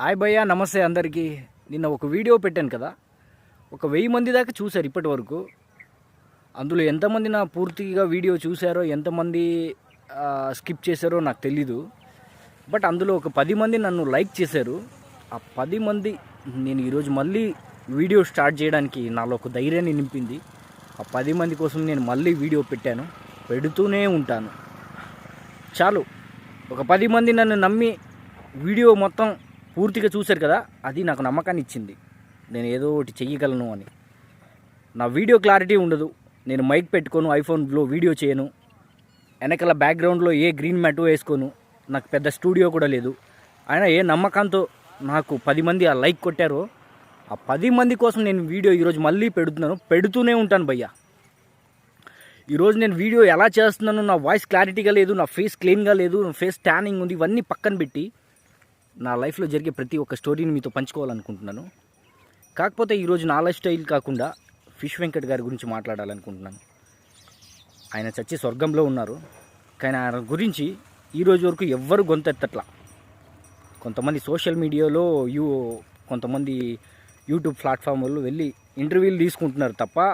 Hi భయ్యా, నమస్తే అందరికీ. నిన్న ఒక వీడియో పెట్టాను కదా, ఒక 1000 మంది దాకా చూశారు ఇప్పటి వరకు. అందులో ఎంతమంది నా పూర్తిగా వీడియో చూశారో, ఎంతమంది స్కిప్ చేశారో నాకు తెలీదు. బట్ అందులో ఒక 10 మంది నన్ను లైక్ చేశారు. ఆ 10 మంది నేను ఈరోజు మళ్ళీ వీడియో స్టార్ట్ చేయడానికి నాలో ఒక ధైర్యాన్ని నింపింది. ఆ 10 మంది కోసం నేను మళ్ళీ వీడియో పెట్టాను, పెడుతూనే ఉంటాను. చాలు, ఒక 10 మంది నన్ను నమ్మి వీడియో మొత్తం పూర్తిగా చూశారు కదా, అది నాకు నమ్మకాన్ని ఇచ్చింది. నేను ఏదో ఒకటి చెయ్యగలను అని. నా వీడియో క్లారిటీ ఉండదు, నేను మైక్ పెట్టుకోను, ఐఫోన్లో వీడియో చేయను, వెనకాల బ్యాక్గ్రౌండ్లో ఏ గ్రీన్ మ్యాట్ వేసుకోను, నాకు పెద్ద స్టూడియో కూడా లేదు. అయినా ఏ నమ్మకంతో నాకు 10 మంది ఆ లైక్ కొట్టారో, ఆ 10 మంది కోసం నేను వీడియో ఈరోజు మళ్ళీ పెడుతూనే ఉంటాను భయ్యా. ఈరోజు నేను వీడియో ఎలా చేస్తున్నాను, నా వాయిస్ క్లారిటీగా లేదు, నా ఫేస్ క్లీన్గా లేదు, నా ఫేస్ ట్యానింగ్ ఉంది, ఇవన్నీ పక్కన పెట్టి నా లైఫ్లో జరిగే ప్రతి ఒక్క స్టోరీని మీతో పంచుకోవాలనుకుంటున్నాను. కాకపోతే ఈరోజు నా లైఫ్ స్టైల్ కాకుండా ఫిష్ వెంకట్ గారి గురించి మాట్లాడాలనుకుంటున్నాను. ఆయన చచ్చి స్వర్గంలో ఉన్నారు, కానీ ఆయన గురించి ఈరోజు వరకు ఎవ్వరు గొంతెత్తట్లా. కొంతమంది సోషల్ మీడియాలో కొంతమంది యూట్యూబ్ ప్లాట్ఫామ్లో వెళ్ళి ఇంటర్వ్యూలు తీసుకుంటున్నారు తప్ప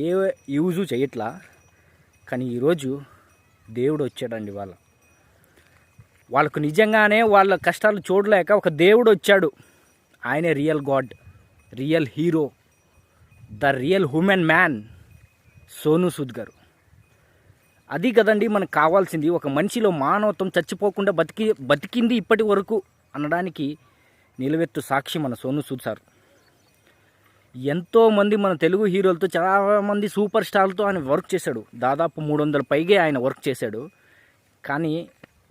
ఏ యూజు చేయట్లా. కానీ ఈరోజు దేవుడు వచ్చాడండి. వాళ్ళకు నిజంగానే వాళ్ళ కష్టాలు చూడలేక ఒక దేవుడు వచ్చాడు. ఆయనే real God, real hero, the real human man, Sonu Sood గారు. అది కదండి మనకు కావాల్సింది. ఒక మనిషిలో మానవత్వం చచ్చిపోకుండా బతికింది ఇప్పటి వరకు అనడానికి నిలువెత్తు సాక్షి మన సోనూ సూద్ సార్. ఎంతోమంది మన తెలుగు హీరోలతో, చాలామంది సూపర్ స్టార్లతో ఆయన వర్క్ చేశాడు. దాదాపు 300 పైగే ఆయన వర్క్ చేశాడు. కానీ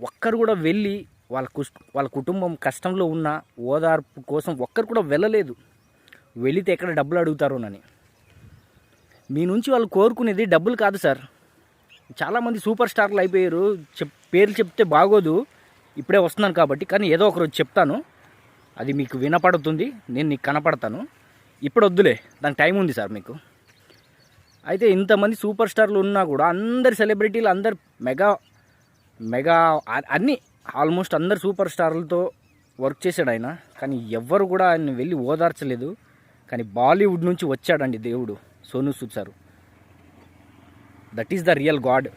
ఒక్కరు కూడా వెళ్ళి వాళ్ళ కుటుంబం కష్టంలో ఉన్న ఓదార్పు కోసం ఒక్కరు కూడా వెళ్ళలేదు. వెళితే ఎక్కడ డబ్బులు అడుగుతారోనని. మీ నుంచి వాళ్ళు కోరుకునేది డబ్బులు కాదు సార్. చాలామంది సూపర్ స్టార్లు అయిపోయారు. పేర్లు చెప్తే బాగోదు, ఇప్పుడే వస్తున్నాను కాబట్టి. కానీ ఏదో ఒకరోజు చెప్తాను, అది మీకు వినపడుతుంది, నేను నీకు కనపడతాను. ఇప్పుడు వద్దులే, దానికి టైం ఉంది సార్ మీకు. అయితే ఇంతమంది సూపర్ స్టార్లు ఉన్నా కూడా అందరు సెలబ్రిటీలు, అందరు మెగా అన్నీ ఆల్మోస్ట్ అందరు సూపర్ స్టార్లతో వర్క్ చేశాడు ఆయన. కానీ ఎవ్వరు కూడా ఆయన వెళ్ళి ఓదార్చలేదు. కానీ బాలీవుడ్ నుంచి వచ్చాడండి దేవుడు, Sonu Sood sir. That is the real god.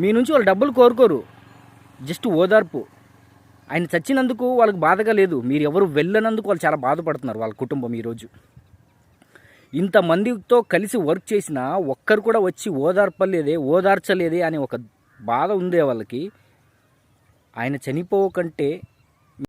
మీ నుంచి వాళ్ళు డబ్బులు కోరుకోరు, జస్ట్ ఓదార్పు. ఆయన చచ్చినందుకు వాళ్ళకి బాధగా లేదు, మీరు ఎవరు వెళ్ళనందుకు వాళ్ళు చాలా బాధపడుతున్నారు, వాళ్ళ కుటుంబం. ఈరోజు ఇంతమందితో కలిసి వర్క్ చేసినా ఒక్కరు కూడా వచ్చి ఓదార్చలేదే అనే ఒక బాధ ఉందే వాళ్ళకి. ఆయన చనిపోకంటే